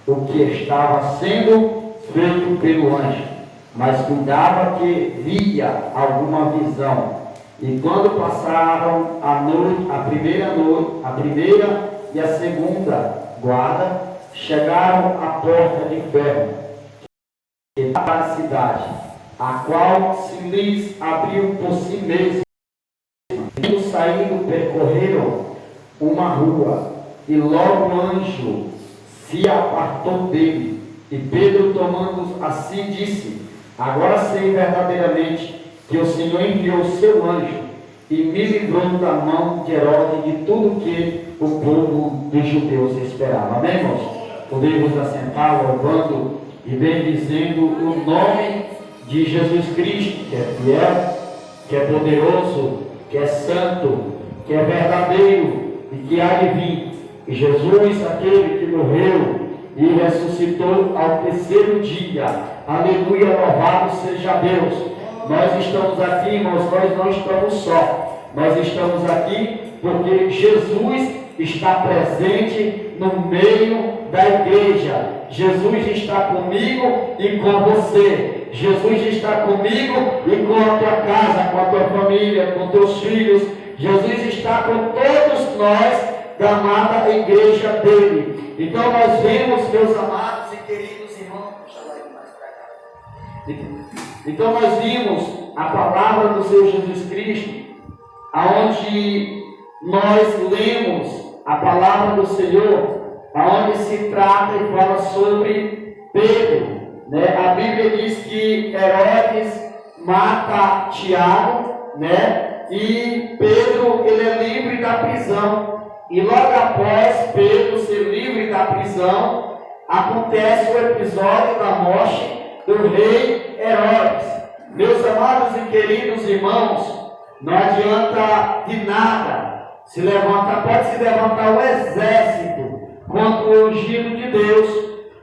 o que estava sendo feito pelo anjo, mas cuidava que via alguma visão. E quando passaram a noite, a primeira e a segunda guarda, chegaram à porta de ferro que dá para a cidade, a qual se lhes abriu por si mesma. Tendo saído, percorreram uma rua, e logo o anjo se apartou dele. E Pedro, tomando assim, disse: agora sei verdadeiramente que o Senhor enviou o seu anjo e me livrou da mão de Herodes de tudo que o povo dos judeus esperava. Amém, irmãos? Podemos assentar louvando e bendizendo o nome de Jesus Cristo, que é fiel, que é poderoso, que é santo, que é verdadeiro e que há de vir. E Jesus, aquele que morreu e ressuscitou ao terceiro dia. Aleluia, louvado seja Deus. Nós estamos aqui, irmãos, nós não estamos só. Nós estamos aqui porque Jesus está presente no meio da igreja. Jesus está comigo e com você. Jesus está comigo e com a tua casa, com a tua família, com teus filhos. Jesus está com todos nós da amada igreja dele. Então nós vemos, meus amados e queridos irmãos, então nós vimos a palavra do Senhor Jesus Cristo, aonde nós lemos a palavra do Senhor, aonde se trata e fala sobre Pedro, né? A Bíblia diz que Herodes mata Tiago, né? E Pedro, ele é livre da prisão. E logo após Pedro ser livre da prisão, acontece o episódio da morte do rei Herodes. Meus amados e queridos irmãos, não adianta de nada se levantar, pode se levantar o exército contra o ungido de Deus,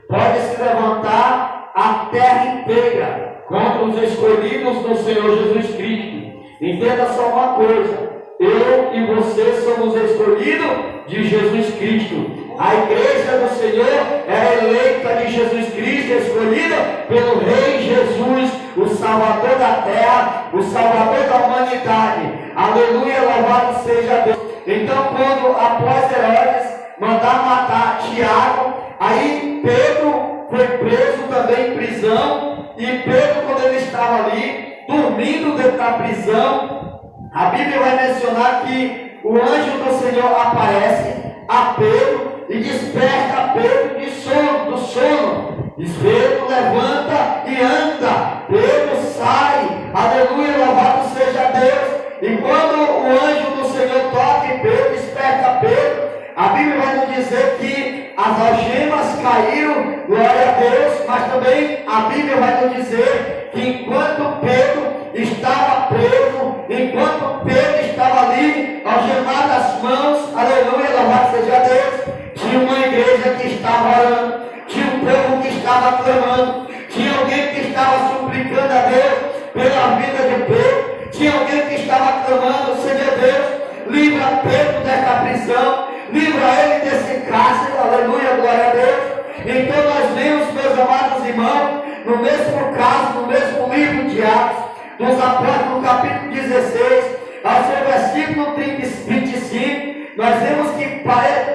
pode se levantar a terra inteira contra os escolhidos do Senhor Jesus Cristo. Entenda só uma coisa: eu e você somos escolhidos de Jesus Cristo. A igreja do Senhor é eleita de Jesus Cristo, escolhida pelo Rei Jesus, o Salvador da terra, o Salvador da humanidade. Aleluia, louvado seja Deus. Então, quando após Herodes mandar matar Tiago, aí Pedro foi preso também em prisão. E Pedro, quando ele estava ali, dormindo dentro da prisão, a Bíblia vai mencionar que o anjo do Senhor aparece a Pedro e desperta Pedro do sono. Diz: Pedro, levanta e anda. Pedro sai. Aleluia, louvado seja Deus. E quando o anjo do Senhor toca em Pedro, desperta Pedro, a Bíblia vai nos dizer que as algemas caíram, glória a Deus, mas também a Bíblia vai nos dizer que enquanto Pedro estava preso, enquanto Pedro estava ali, algemado as mãos, aleluia, louvado seja Deus, tinha uma igreja que estava orando, tinha um povo que estava clamando, tinha alguém que estava suplicando a Deus pela vida de Pedro, tinha alguém que estava clamando: Senhor Deus, livra Pedro desta prisão, livra ele desse cárcere, aleluia, glória a Deus. Então nós vemos, meus amados irmãos, no mesmo caso, no mesmo livro de Atos dos Apóstolos, no capítulo 16, ao seu versículo 25, nós vemos que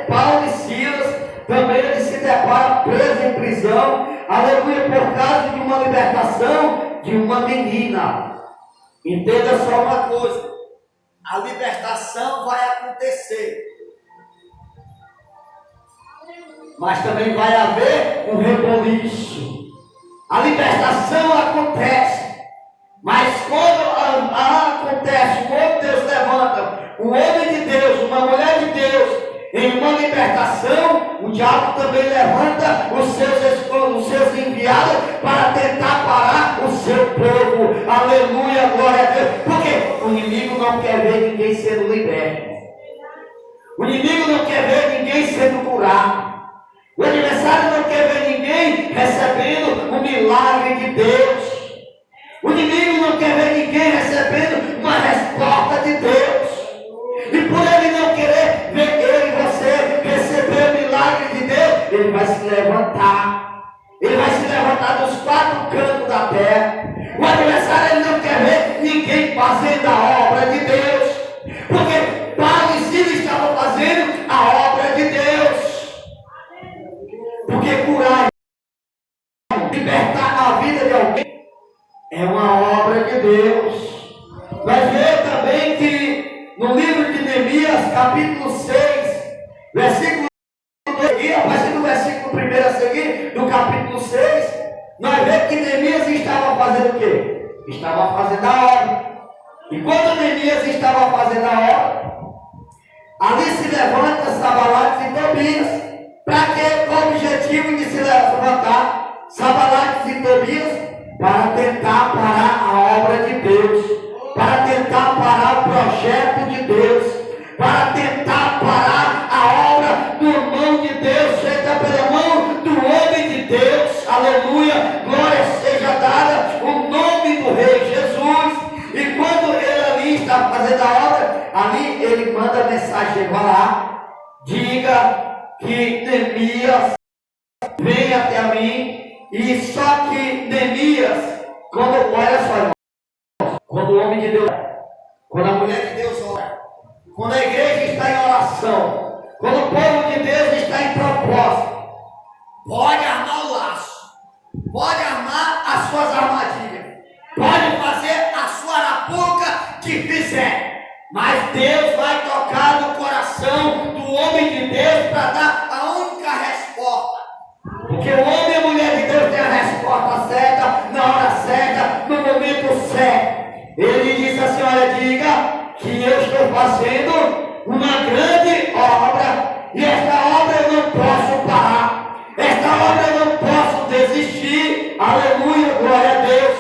Paulo e Silas também eles se deparam presos em prisão, aleluia, por causa de uma libertação de uma menina. Entenda só uma coisa: a libertação vai acontecer, mas também vai haver um reboliço. A libertação acontece, mas quando acontece, quando Deus levanta um homem de Deus, uma mulher de Deus, em uma libertação, o diabo também levanta os seus enviados para tentar parar o seu povo. Aleluia, glória a Deus. Porque o inimigo não quer ver ninguém sendo liberto. O inimigo não quer ver ninguém sendo curado. O adversário não quer ver ninguém recebendo o milagre de Deus. O inimigo não quer ver ninguém recebendo uma resposta de Deus. E por ele não querer ver eu e você receber o milagre de Deus, ele vai se levantar. Ele vai se levantar dos quatro cantos da terra. O adversário ele não quer ver ninguém fazendo a obra de Deus. Porque Paulo e Silas estavam fazendo a obra de Deus. Porque curar, libertar a vida de alguém é uma obra de Deus. Nós vemos também que no livro de Neemias, capítulo 6, versículo 2, a partir do versículo 1 a seguir, do capítulo 6, nós vemos que Neemias estava fazendo o quê? Estava fazendo a obra. E quando Neemias estava fazendo a obra, ali se levanta Sanbalate e Tobias. Para quê? Com o objetivo de se levantar Sanbalate e Tobias para tentar parar a obra de Deus, para tentar parar o projeto de Deus, para tentar parar a obra do mão de Deus, feita pela mão do homem de Deus. Aleluia, glória seja dada o nome do Rei Jesus. E quando ele ali está fazendo a obra, ali ele manda a mensagem, vai lá, diga que Neemias vem até a mim. E só que Neemias, olha só, irmão, quando o homem de Deus, quando a mulher de Deus ora, quando a igreja está em oração, quando o povo de Deus está em propósito, pode armar o laço, pode armar as suas armadilhas, pode fazer a sua arapuca que fizer, mas Deus vai tocar no coração do homem de Deus para dar a única resposta. Porque o homem e a mulher de Deus tem a resposta certa, na hora certa, no momento certo. Ele diz assim: olha, diga que eu estou fazendo uma grande obra, e esta obra eu não posso parar, esta obra eu não posso desistir. Aleluia, glória a Deus.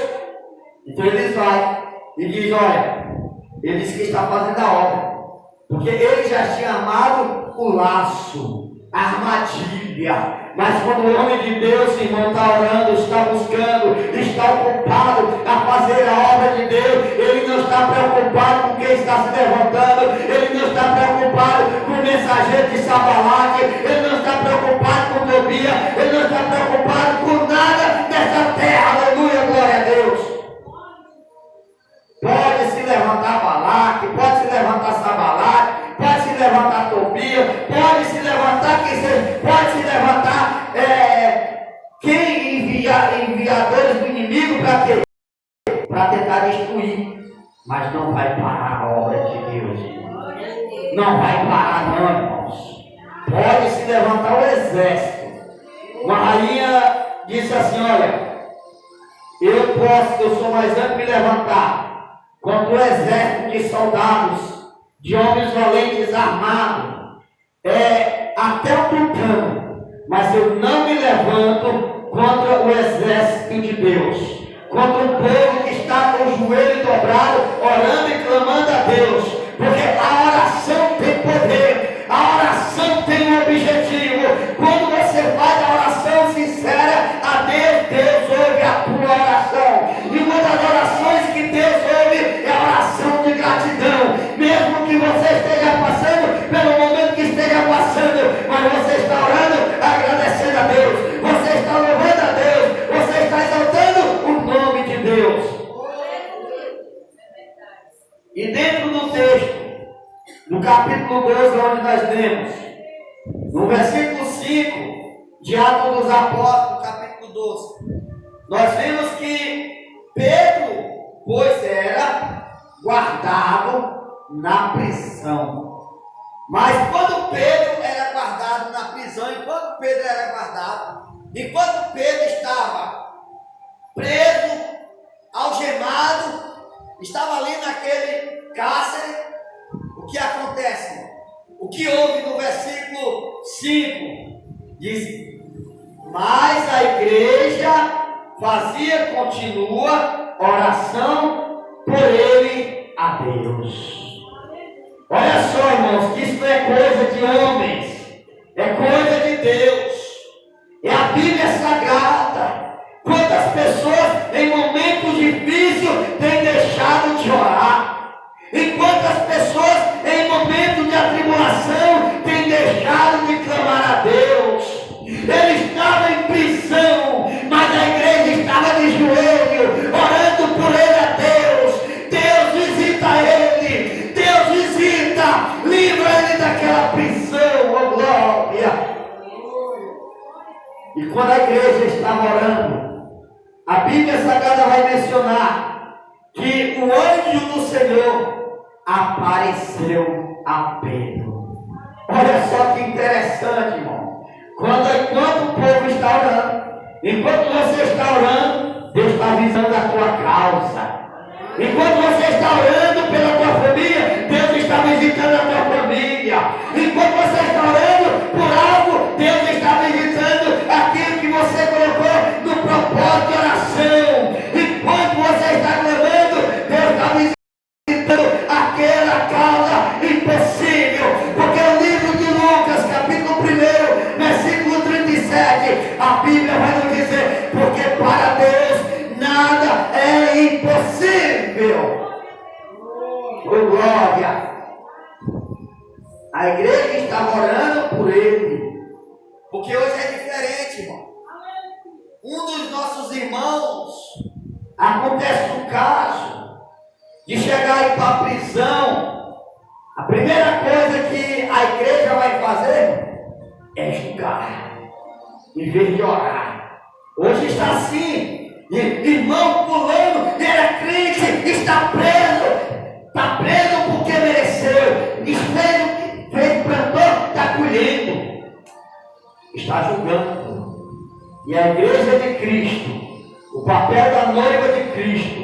Então ele vai e diz: olha, ele diz que está fazendo a obra, porque ele já tinha armado o laço, a armadilha. Mas quando o homem de Deus, irmão, está orando, está buscando, está ocupado a fazer a obra de Deus, ele não está preocupado com quem está se levantando, ele não está preocupado com o mensageiro de Sanbalate, ele não está preocupado com Tobias, ele não está preocupado com nada nessa terra. Aleluia, glória a Deus. Pode se levantar Balaque, pode se levantar Sanbalate, pode se levantar Tobias, pode se levantar quem seja, pode se levantar enviadores do inimigo para quê? Para tentar destruir, mas não vai parar a obra de Deus. Não vai parar não, irmãos. Pode se levantar o exército. Uma rainha disse assim: olha, eu sou mais antes de me levantar contra o exército de soldados, de homens valentes armados, até o tutano, mas eu não me levanto contra o exército de Deus, contra o povo que está com o joelho dobrado, orando e clamando a Deus, porque a oração tem poder, a oração tem um objetivo. Quando você faz a oração sincera a Deus, Deus ouve a tua oração. E uma das orações que Deus ouve é a oração de gratidão, mesmo que você esteja passando pelo momento que esteja passando, mas você está orando, agradecendo a Deus, você está louvando a Deus, você está exaltando o nome de Deus. E dentro do texto, no capítulo 12, onde nós lemos, no versículo 5 de Atos dos Apóstolos, capítulo 12, nós vemos que Pedro, pois era guardado na prisão. Mas quando Pedro era guardado na prisão, enquanto Pedro Pedro estava preso, algemado, estava ali naquele cárcere, o que acontece? O que houve no versículo 5? Diz: mas a igreja continua oração por ele a Deus. Olha só, irmãos, que isso não é coisa de homens, é coisa de Deus. É a Bíblia Sagrada. Quantas pessoas em momentos difíceis têm deixado de orar? E quantas pessoas em momentos de atribulação têm deixado de clamar a Deus? Eu E quando a igreja estava orando, a Bíblia Sagrada vai mencionar que o anjo do Senhor apareceu a Pedro. Olha só que interessante, irmão. Enquanto o povo está orando, enquanto você está orando, Deus está visando a tua causa. Enquanto você está orando pela tua família, Deus está visitando a tua família. Enquanto você está orando por algo, Deus está visitando aquilo que você colocou no propósito de oração. Enquanto você está clamando, Deus está visitando aquela causa impossível. Porque o livro de Lucas, capítulo 1, versículo 37, a Bíblia vai nos dizer: porque para Deus nada é impossível. Oh, glória! A igreja estava orando por ele. Porque hoje é diferente, irmão. Um dos nossos irmãos, acontece um caso de chegar aí para a prisão. A primeira coisa que a igreja vai fazer é julgar, em vez de orar. Hoje está assim. Irmão fulano, era crente, está preso. Está preso porque mereceu. Fez plantou, está colhendo. Está julgando. E a igreja de Cristo, o papel da noiva de Cristo,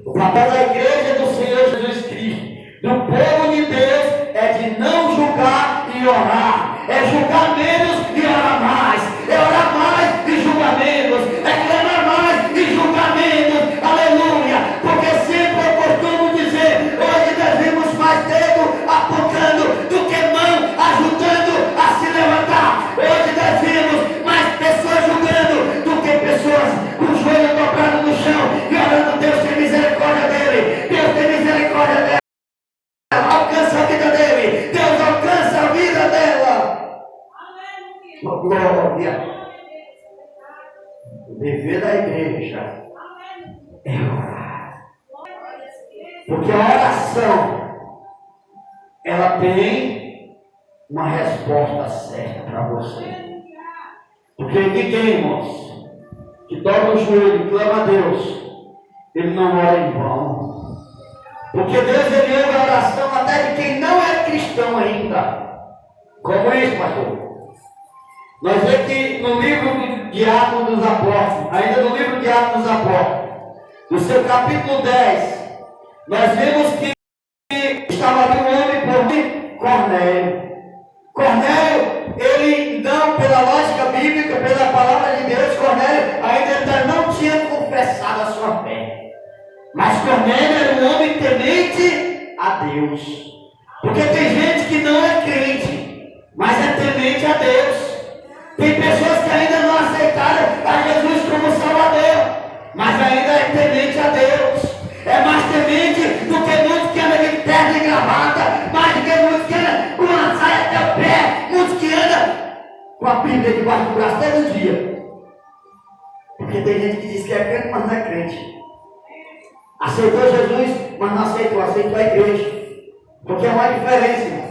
o papel da igreja do Senhor Jesus Cristo, do povo de Deus, é de não julgar e orar. É julgar menos e orar mais. É orar mais e julgar menos. É clamar mais e julgar menos. Aleluia. Porque sempre eu costumo dizer, hoje devemos mais dedo apontando do que mão ajudando a se levantar. Hoje devemos mais pessoas julgando do que pessoas com o joelho dobrado no chão e orando: Deus tem misericórdia dele. Deus tem misericórdia dela. Alcança a vida dele. Deus alcança a vida dela. Oh, glória. O dever da igreja é orar. Porque a oração, ela tem uma resposta certa para você. Porque ninguém, irmãos, que dobra o joelho e clama a Deus, ele não ora em vão. Porque Deus, ele ouve a oração até de quem não é cristão ainda. Como isso, pastor? Nós vemos que no livro de Atos dos Apóstolos, ainda no livro de Atos dos Apóstolos, no seu capítulo 10, nós vemos que estava ali um homem por nome Cornélio. Cornélio, ele não, pela lógica bíblica, pela palavra de Deus, Cornélio ainda não tinha confessado a sua fé. Mas Cornélio era um homem temente a Deus. Porque tem gente que não é crente, mas é temente a Deus. Tem pessoas que ainda não aceitaram a Jesus como Salvador, mas ainda é temente a Deus. É mais temente do que muitos que andam de terno e gravata, mais do que muitos que andam com uma saia até o pé, muitos que andam com a Bíblia debaixo do braço todo dia. Porque tem gente que diz que é crente, mas não é crente. Aceitou Jesus, mas não aceitou a igreja. Porque é uma diferença, irmão,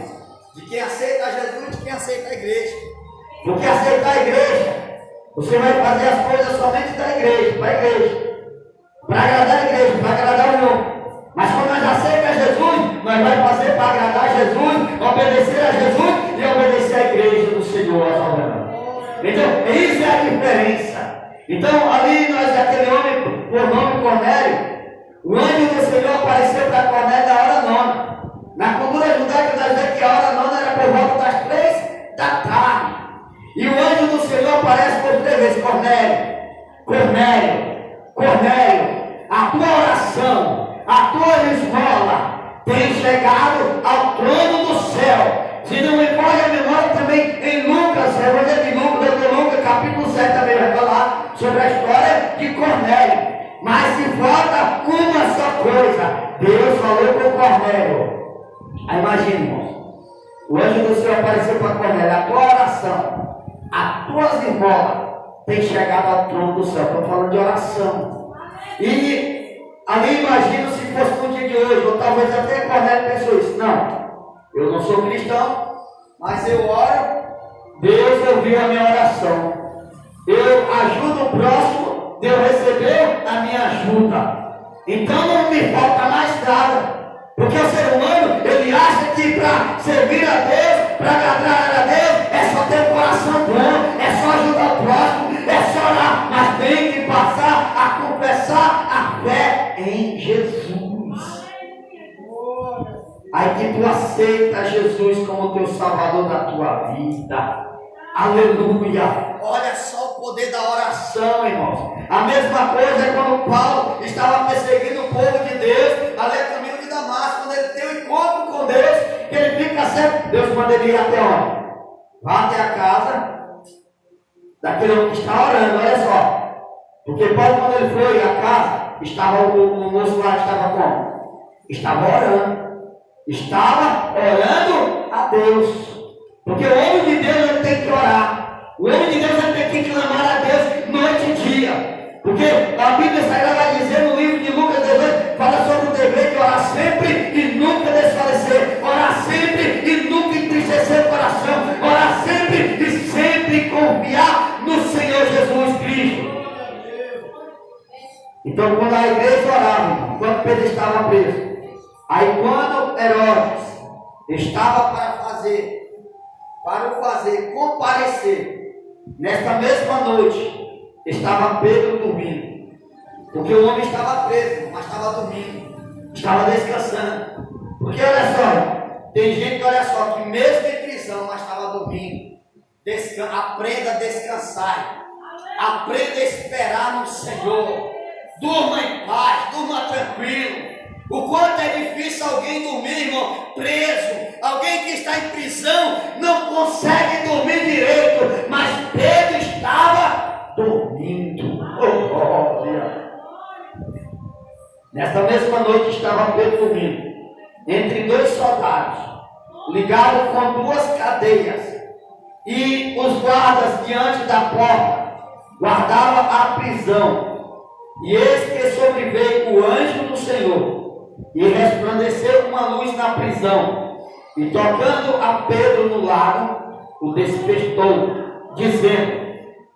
de quem aceita Jesus e de quem aceita a igreja. Porque aceitar a igreja, você vai fazer as coisas somente da igreja, para a igreja, para agradar a igreja, para agradar o irmão. Mas quando nós aceitamos Jesus, nós vamos fazer para agradar a Jesus, obedecer a Jesus e obedecer à igreja do Senhor. Então, isso é a diferença. Então, ali aquele homem, por nome Cornélio, o anjo do Senhor apareceu para Cornélio na hora nona. Na cultura judaica, nós vemos que a hora nona era por volta das 3 da tarde. E o anjo do Senhor aparece por 3 vezes: Cornélio, Cornélio, Cornélio, a tua oração, a tua esmola tem chegado ao trono do céu. Se não me falha a memória, também em Lucas, Evangelho de Lucas, capítulo 7, também vai falar sobre a história de Cornélio. Mas se falta uma só coisa: Deus falou com Cornélio. Aí imagine, irmãos, o anjo do Senhor apareceu para Cornélio: a tua oração, as tuas esmolas tem chegado ao trono do céu. Estou falando de oração. E ali imagino se fosse no dia de hoje, ou talvez até Cornélio pensou isso: não, eu não sou cristão, mas eu oro, Deus ouviu a minha oração. Eu do próximo, Deus recebeu a minha ajuda. Então não me falta mais nada. Porque o ser humano, ele acha que para servir a Deus, para agradar a Deus, é só ter um coração bom, é só ajudar o próximo, é só orar, mas tem que passar a confessar a fé em Jesus. Aí que tu aceita Jesus como teu salvador da tua vida. Aleluia! Olha só o poder da oração, irmãos. A mesma coisa é quando Paulo estava perseguindo o povo de Deus, ali a caminho de Damasco, quando ele tem um encontro com Deus, que ele fica sempre. Deus manda ele ir até onde? Vá até a casa daquele que está orando, olha só. Porque Paulo, quando ele foi à casa, estava o moço lá, estava como? Estava orando. Estava orando a Deus. Porque o homem de Deus ele tem que orar. O homem de Deus ele tem que clamar a Deus noite e dia. Porque a Bíblia Sagrada vai dizer no livro de Lucas 18, fala sobre o dever de orar sempre e nunca desfalecer. Orar sempre e nunca entristecer o coração. Orar sempre e sempre confiar no Senhor Jesus Cristo. Então quando a igreja orava, quando Pedro estava preso, aí quando Herodes estava para o fazer comparecer, nesta mesma noite, estava Pedro dormindo. Porque o homem estava preso, mas estava dormindo, estava descansando. Porque olha só, tem gente que olha só, que mesmo em prisão, mas estava dormindo. Aprenda a descansar, aprenda a esperar no Senhor, durma em paz, durma tranquilo. O quanto é difícil alguém dormir, irmão, preso. Alguém que está em prisão não consegue dormir direito. Mas Pedro estava dormindo. Oh, glória! Nesta mesma noite estava Pedro dormindo, entre dois soldados, ligado com duas cadeias. E os guardas diante da porta guardavam a prisão. E eis que sobreveio o anjo do Senhor, e resplandeceu uma luz na prisão, e tocando a Pedro no lado, o despertou, dizendo: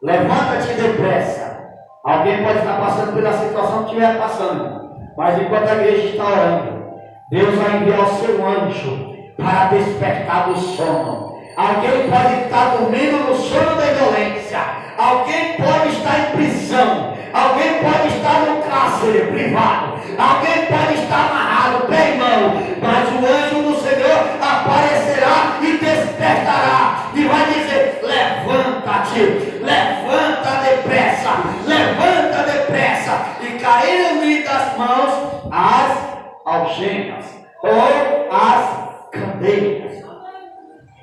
levanta-te depressa. Alguém pode estar passando pela situação que estiver passando, mas enquanto a igreja está orando, Deus vai enviar o seu anjo para despertar do sono. Alguém pode estar dormindo no sono da violência, alguém pode estar em prisão, alguém pode estar no cárcere privado, alguém pode estar amarrado, pé e mão, mas o anjo do Senhor aparecerá e despertará, e vai dizer: levanta-te, levanta depressa, levanta depressa, e caíram-lhe das mãos as algemas, ou as cadeias.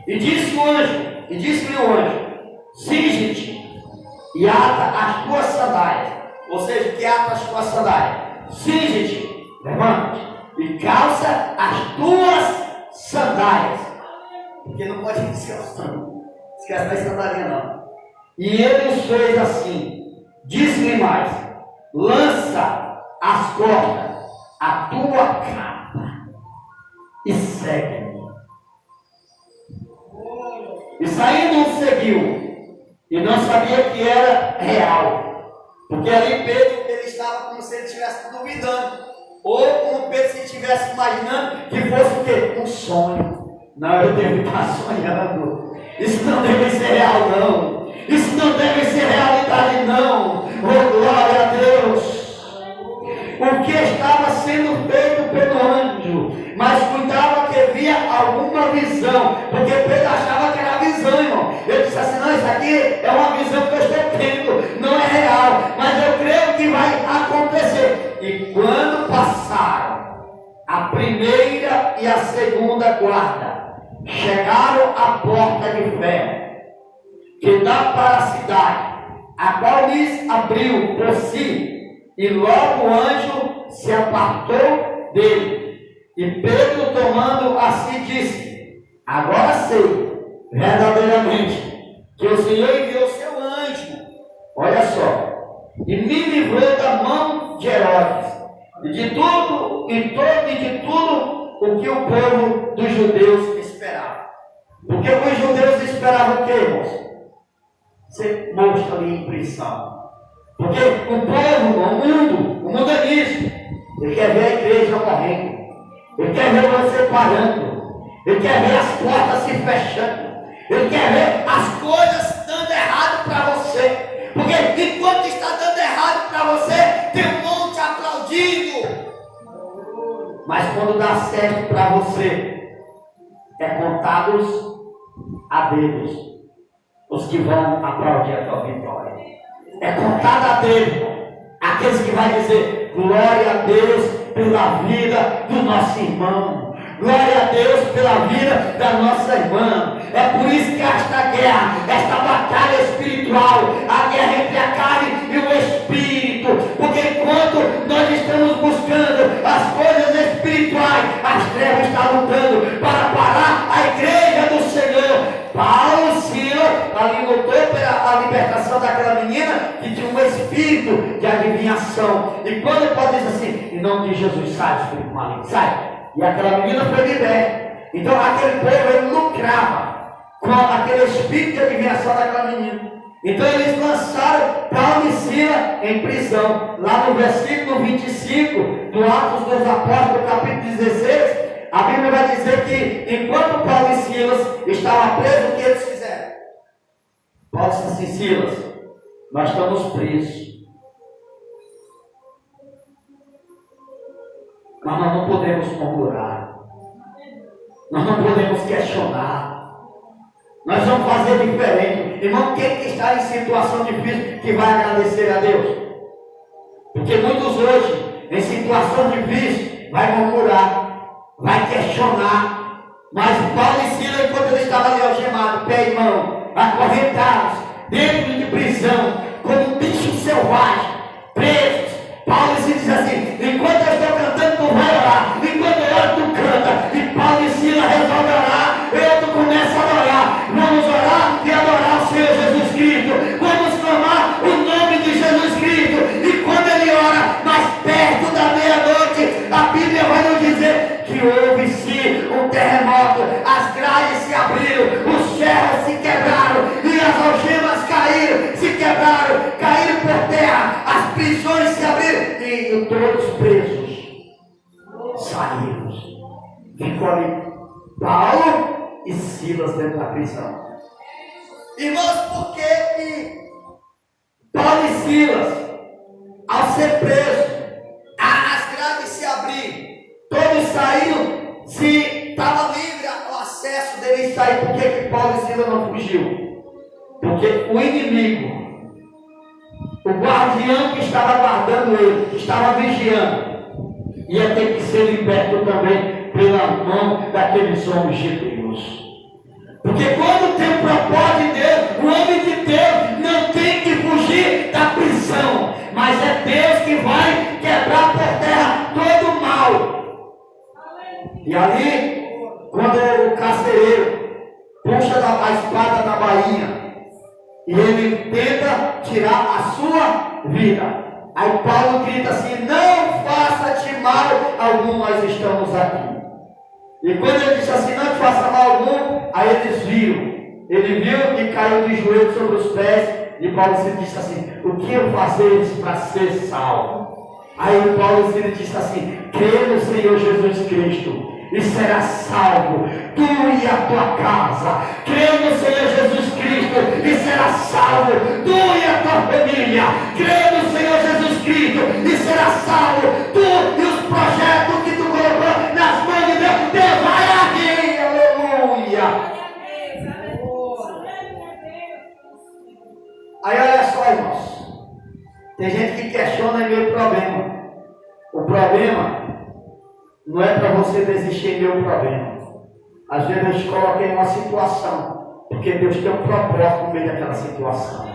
E disse-lhe o anjo: cinge-te e ata as tuas sandálias. Ou seja, que ata as tuas sandálias? Cinge-te, levante e calça as tuas sandálias. Porque não pode descansar. Esquece das sandálias não. E ele os fez assim. Disse-lhe mais: lança as cordas a tua capa e segue-me. E saindo o seguiu, e não sabia que era real, porque ali Pedro ele estava como se ele estivesse duvidando, ou como Pedro se estivesse imaginando que fosse o quê? Um sonho. Não, eu devo estar sonhando. Isso não deve ser real não. Isso não deve ser realidade não. Oh, glória a Deus. O que estava sendo feito pelo anjo, mas cuidava que via alguma visão, porque Pedro achava que era visão, irmão. Ele disse assim: não, isso aqui é uma visão que eu estou tendo, não é real, mas eu creio que vai acontecer. E quando passaram a primeira e a segunda guarda, chegaram à porta de ferro que dá para a cidade, a qual lhes abriu por si. E logo o anjo se apartou dele. E Pedro, tomando a si, disse: agora sei verdadeiramente que o Senhor enviou seu anjo, olha só, e me livrou da mão de Herodes, e de tudo o que o povo dos judeus esperava. Porque os judeus esperavam o que, irmãos? Ser morto ali em prisão. Porque o povo, o mundo é isso. Ele quer ver a igreja morrendo. Ele quer ver você parando. Ele quer ver as portas se fechando. Ele quer ver as coisas dando errado para você. Porque enquanto está dando errado para você, tem um monte aplaudindo. Mas quando dá certo para você, é contados a dedos os que vão aplaudir a tua vitória. É contado a dedo aqueles que vão dizer glória a Deus pela vida do nosso irmão. Glória a Deus pela vida da nossa irmã. É por isso que esta guerra, esta batalha espiritual, a guerra entre a carne e o espírito. Porque enquanto nós estamos buscando as coisas espirituais, as trevas estão lutando para parar a igreja do Senhor. Paulo e Silas ali lutou pela libertação daquela menina que tinha um espírito de adivinhação. E quando Paulo diz assim, em nome de Jesus, sai, espírito maligno, sai. E aquela menina foi liberta. Então aquele povo ele lucrava com aquele espírito de adivinhação daquela menina. Então eles lançaram Paulo e Silas em prisão. Lá no versículo 25 do Atos dos Apóstolos, capítulo 16, a Bíblia vai dizer que enquanto Paulo e Silas estavam presos, o que eles fizeram? Paulo disse assim, Silas, nós estamos presos. Mas nós não podemos murmurar. Nós não podemos questionar. Nós vamos fazer diferente. Irmão, quem que está em situação difícil que vai agradecer a Deus? Porque muitos hoje, em situação difícil, vai murmurar, vai questionar. Mas Paulo e Silas, enquanto ele estava ali algemado, pé e mão, acorrentados, dentro de prisão, como um bicho selvagem, presos, Paulo se diz assim, enquanto eu estou cantando, tu vai orar. Enquanto eu oro, tu canta. E Paulo e Silas resolvem orar. Tu começa a orar. Vamos orar e adorar o Senhor Jesus Cristo. Vamos clamar o nome de Jesus Cristo. E quando ele ora, mais perto da meia-noite, a Bíblia vai nos dizer que houve-se um terremoto. As grades se abriram, os ferros se quebraram e as algemas caíram, se quebraram, caíram por terra. As prisões se abriram e todos presos saíram. Ficou ali Paulo e Silas dentro da prisão. Irmãos, por que Paulo e Silas, ao ser presos, as grades se abriram, todos saíram, se estava livre o acesso deles sair, por que Paulo e Silas não fugiu? Porque o inimigo, o guardião que estava guardando ele, que estava vigiando, ia ter que ser liberto também pela mão daqueles homens de Deus. Porque quando tem o propósito de Deus, o homem de Deus não tem que fugir da prisão, mas é Deus que vai quebrar por terra todo o mal. E ali, quando o carcereiro puxa a espada da bainha, e ele tenta tirar a sua vida. Aí Paulo grita assim, não faça-te mal algum, nós estamos aqui. E quando ele disse assim, não te faça mal algum, aí eles viram. Ele viu e caiu de joelhos sobre os pés. E Paulo se disse assim, o que eu fazer para ser salvo? Aí Paulo se disse assim, crê no Senhor Jesus Cristo e será salvo, tu e a tua casa. Crê no Senhor Jesus Cristo e será salvo, tu e a tua família. Crê no Senhor Jesus Cristo e será salvo, tu e os projetos que tu colocou nas mãos de Deus. Deus vai agir, aleluia. Aí olha só, irmãos, tem gente que questiona meu problema. O problema não é para você desistir do meu problema. Às vezes Deus coloca em uma situação, porque Deus tem um propósito no meio daquela situação.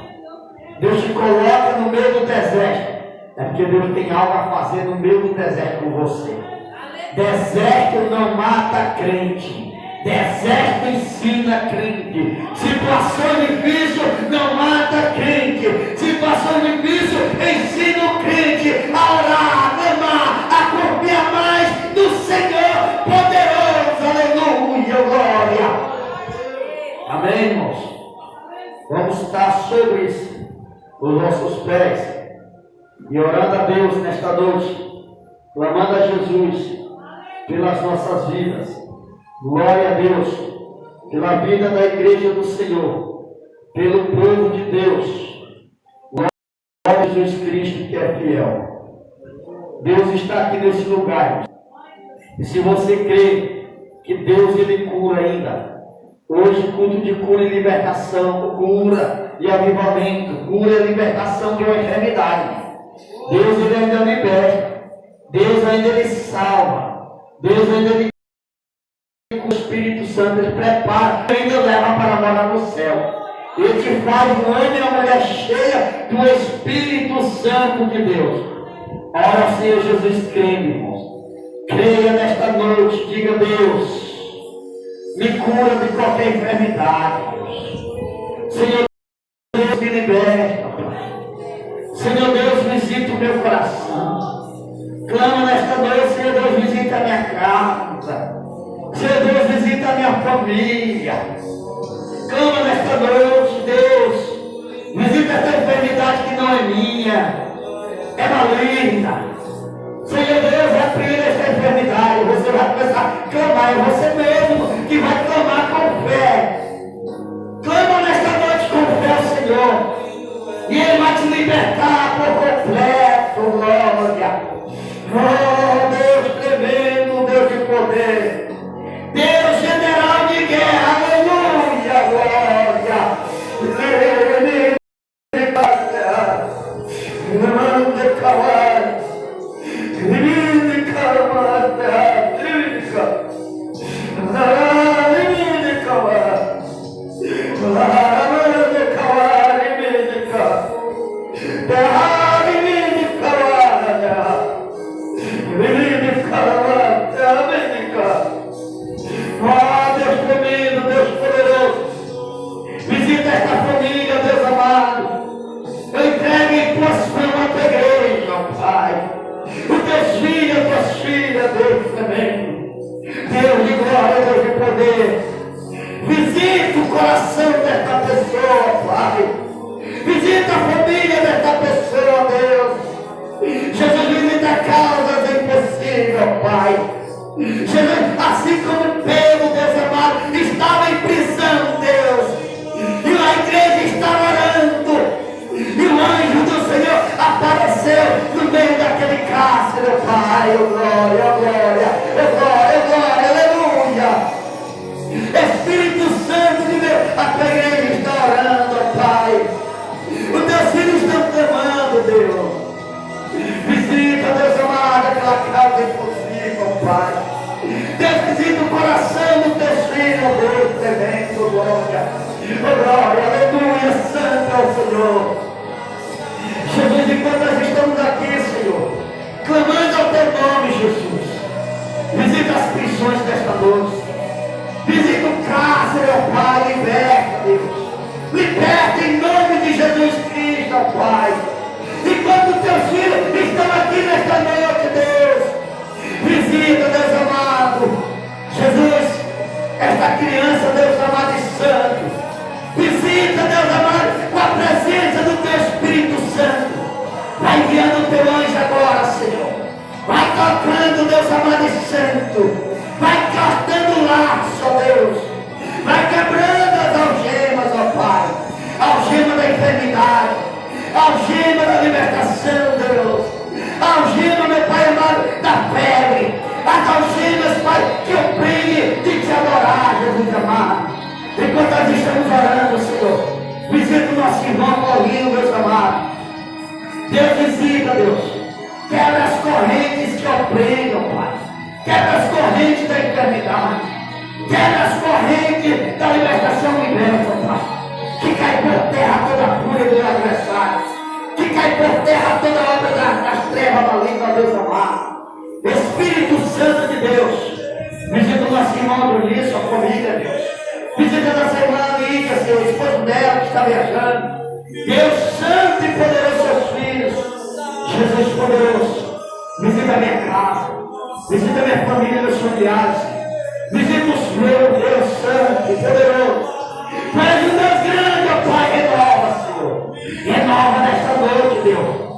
Deus te coloca no meio do deserto, é porque Deus tem algo a fazer no meio do deserto com você. Deserto não mata crente. Deserto ensina crente. Situação difícil não mata crente. Situação difícil ensina o crente a orar, a clamar, a confiar mais no Senhor poderoso. Aleluia, glória. Amém, irmãos? Vamos estar sobre isso, os nossos pés. E orando a Deus nesta noite, clamando a Jesus pelas nossas vidas. Glória a Deus pela vida da igreja do Senhor, pelo povo de Deus. Glória a Jesus Cristo que é fiel. Deus está aqui nesse lugar. E se você crê que Deus ele cura ainda, hoje culto de cura e libertação, cura e avivamento, cura e libertação de uma enfermidade. Deus ele ainda liberta, Deus ainda ele salva, Deus ainda ele com o Espírito Santo ele prepara, ainda leva para morar no céu. Ele te faz um homem e uma mulher cheia do Espírito Santo de Deus. Ora, Senhor Jesus, creme, irmãos. Creia nesta noite, diga: Deus, me cura de qualquer enfermidade, Deus. Senhor Deus, me liberta, Pai. Senhor Deus, visita o meu coração. Clama nesta noite, Senhor Deus, visita a minha casa. Senhor Deus, visita a minha família. Clama nesta noite, Deus, visita esta enfermidade que não é minha, é maligna. Senhor Deus, repreenda esta enfermidade. Você vai começar a clamar, é você mesmo que vai clamar com fé. Clama nesta noite com fé ao Senhor, e Ele vai te libertar por completo. Glória. Oh, Deus tremendo, Deus de poder, Deus general de guerra. Aleluia, glória. Deus tremendo, Deus poderoso, visita esta família, Deus amado. Eu entrego em tuas mãos a tua igreja, Pai. Os teus filhos, as tuas filhas, Deus tremendo, Deus de glória, Deus de poder. Visita o coração desta pessoa, Pai. Visita a família desta pessoa, Deus. Jesus, visita causas impossíveis, Pai. Jesus, assim como Pedro, Deus amado, estava em prisão, Deus, e a igreja estava orando, e o anjo do Senhor apareceu no meio daquele cárcere, Pai. Oh, glória, oh, glória, oh, glória, oh, glória, aleluia. Espírito Santo de Deus, a tua igreja está orando, Pai. Os teus filhos estão clamando, Deus. Visita, Deus amado, aquela casa impossível, Pai. Deus, visita o coração dos teus filhos, Deus tremendo, glória. Oh, glória, aleluia, santo é o Senhor. Jesus, enquanto nós estamos aqui, Senhor, clamando ao teu nome, Jesus, visita as prisões desta noite. Visita o cárcere, ó Pai, liberta, Deus. Liberta em nome de Jesus Cristo, ó Pai. Enquanto teus filhos estão aqui nesta noite, Deus, visita, Deus amado. Jesus, esta criança, Deus amado e santo. Visita, Deus amado, com a presença do teu Espírito Santo. Vai enviando o teu anjo agora, Senhor. Vai tocando, Deus amado e santo. Vai cortando o laço, ó Deus. Vai quebrando as algemas, ó Pai. Algema da enfermidade. Algema da libertação, Deus. Algema, meu Pai amado, da febre. As algemas, Pai, que oprime de te adorar, Jesus amado. Enquanto nós estamos orando, Senhor, visita o nosso irmão Paulinho, Deus amado. Deus, visita, Deus. Quebra as correntes que oprimem, Pai. Quebra as correntes da enfermidade. Quebra as correntes da libertação liberta, Pai. Que cai por terra toda a fúria do adversário. Que cai por terra toda a obra das trevas malignas, Deus amado. Espírito Santo de Deus, visita o nosso irmão Bruninho, sua família, Deus. Visita a nossa irmã Lídia, Senhor, o esposo dela que está viajando. Deus Santo e poderoso, seus filhos. Jesus poderoso, visita a minha casa. Visita minha família, meus familiares. Visita os meus, Deus Santo e poderoso. Faz um Deus grande, ó Pai, renova, Senhor. Renova nesta noite, Deus.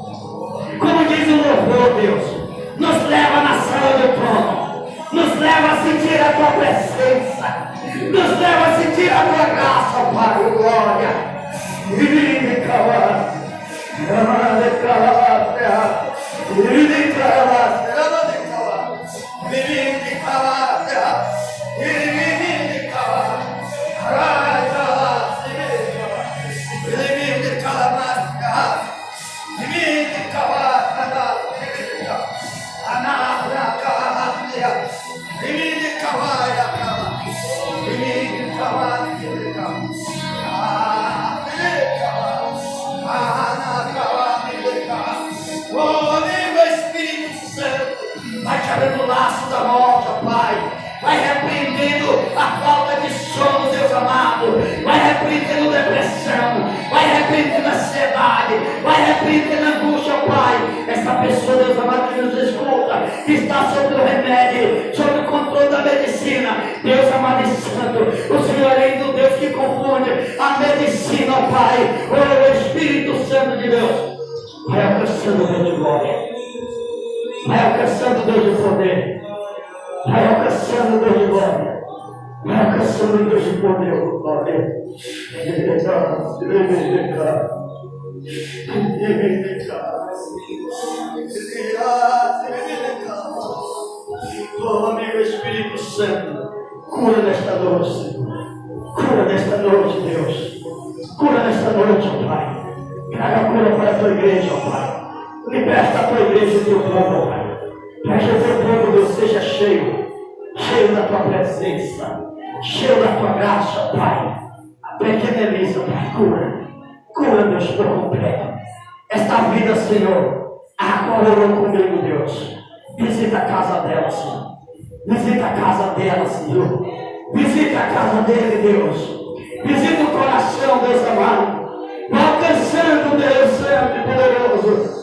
Vai quebrando o laço da morte, ó Pai. Vai repreendendo a falta de sono, Deus amado. Vai repreendendo depressão. Vai repreendendo ansiedade. Vai repreendendo angústia, ó Pai. Essa pessoa, Deus amado, que nos escuta, que está sob o remédio, sob o controle da medicina. Deus amado e santo, o Senhor é do Deus que confunde a medicina, ó Pai. O Espírito Santo de Deus. Vai alcançando o Deus de glória. Vai alcançando Deus de poder. Vai alcançando Deus de glória. Vai alcançando Deus de poder. Glória. Oh, amigo Espírito Santo, cura nesta noite, Senhor. Cura nesta noite, Deus. Cura nesta noite, ó Pai. Traga cura para a tua igreja, ó Pai. Liberta a tua igreja e o teu povo, Pai. Para que o teu povo, Deus, seja cheio da tua presença, cheio da tua graça, Pai. A pequena Elisa, Pai, cura, Deus, por completo. Esta vida, Senhor, acorreu comigo, Deus. Visita a casa dela, Senhor. Visita a casa dela, Senhor. Visita a casa dele, Deus. Visita o coração, Deus amado. Alcançando, Deus Santo e poderoso.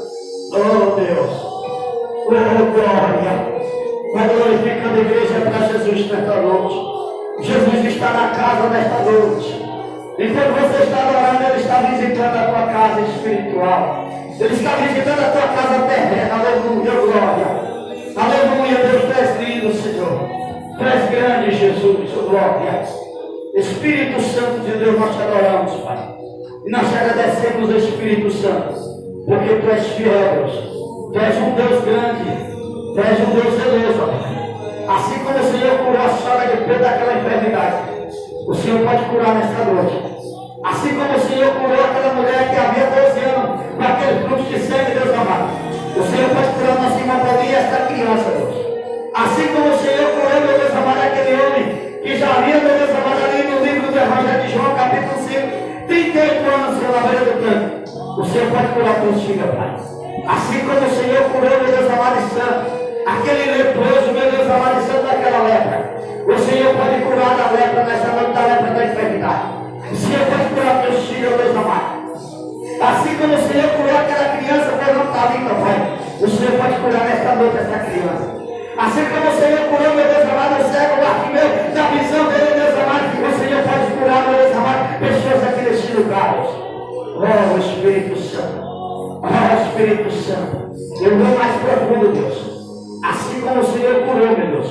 Oh Deus, oh glória, vai glorificando a igreja para Jesus nesta noite. Jesus está na casa nesta noite. Enquanto você está adorando, Ele está visitando a tua casa espiritual. Ele está visitando a tua casa terrena. Aleluia, glória. Aleluia, Deus, tu és lindo, Senhor. Tu és grande, Jesus, oh glória. Espírito Santo de Deus, nós te adoramos, Pai. E nós te agradecemos, Espírito Santo. Porque tu és fiel, Deus. Tu és um Deus grande. Tu és um Deus zeloso, Pai. Assim como o Senhor curou a sogra de Pedro daquela enfermidade, o Senhor pode curar nesta noite. Assim como o Senhor curou aquela mulher que havia 12 anos com aquele fluxo de sangue, Deus amado, o Senhor pode curar nossa irmã Paulinha e esta criança, Deus. Assim como o Senhor curou, meu Deus amado, aquele homem que já havia, meu Deus amado, ali no livro do Evangelho de João, capítulo 5, 38 anos, Senhor, na beira do canto. O Senhor pode curar teus filhos, Pai. Assim como o Senhor curou, meu Deus amado e santo, aquele leproso, meu Deus amado e santo, daquela lepra. O Senhor pode curar da lepra nessa noite, da lepra da enfermidade. O Senhor pode curar teus filhos, Deus amado. Assim como o Senhor curou aquela criança que não está ali, meu Pai, o Senhor pode curar nesta noite essa criança. Assim como o Senhor curou, meu Deus amado, o cego, o Bartimeu, da visão dele, Deus amado, o Senhor pode curar, meu Deus amado, pessoas aqui neste lugar. Oh, Espírito Santo. Oh, Espírito Santo. Eu vou mais profundo, Deus. Assim como o Senhor curou, meu Deus,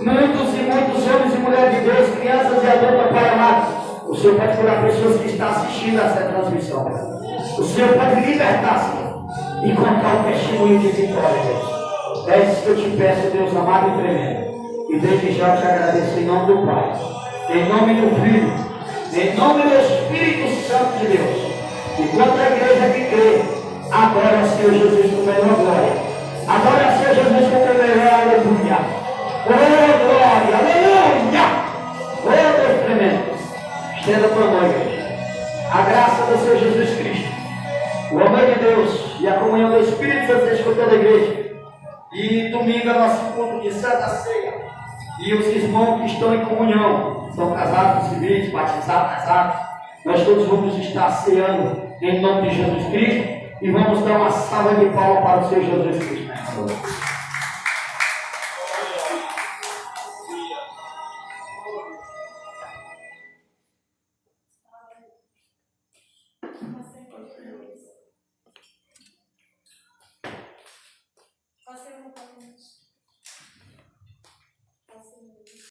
muitos e muitos homens e mulheres de Deus, crianças e adultos, Pai amado, o Senhor pode curar pessoas que estão assistindo essa transmissão. O Senhor pode libertar, Senhor, e contar o testemunho de vitória, Deus. É isso que eu te peço, Deus amado e tremendo. E desde já eu te agradeço em nome do Pai, em nome do Filho, em nome do Espírito Santo de Deus. Enquanto a igreja que crê, adora o Senhor Jesus com melhor glória. Adora o Senhor Jesus com melhor aleluia. Oh glória, aleluia. Oh Deus tremendo. Estenda a tua mão, igreja. A graça do Senhor Jesus Cristo, o amor de Deus e a comunhão do Espírito Santo seja com toda a igreja. E domingo é nosso culto de Santa Ceia. E os irmãos que estão em comunhão, são casados, civis, batizados, casados, nós todos vamos estar ceando em nome de Jesus Cristo e vamos dar uma salva de palmas para o Senhor Jesus Cristo.